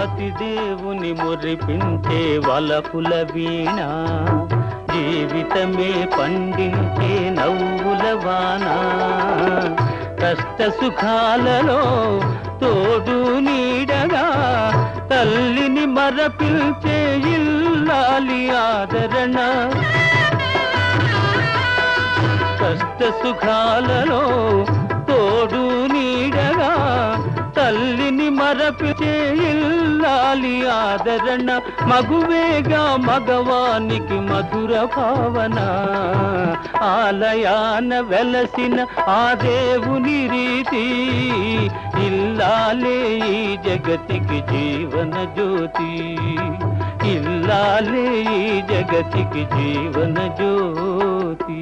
పతిదేవుని మురిపించే వలపుల వీణ, జీవితమే పండించే నవ్వుల వాన. కష్ట సుఖాలలో తోడు నీడగా తల్లిని మరపిల్చే ఇల్లాలి ఆదరణ. కష్ట సుఖాలలో తోడు నీడగా తల్లిని మరపిల్చే ఇల్లాలి ఆదరణ. మగువేగా మగవానికి మధుర భావన, ఆలయాన వెలసిన ఆ దేవుని రీతి. ఇల్లాలే ఈ జగతికి జీవన జ్యోతి, ఇల్లాలే ఈ జగతికి జీవన జ్యోతి.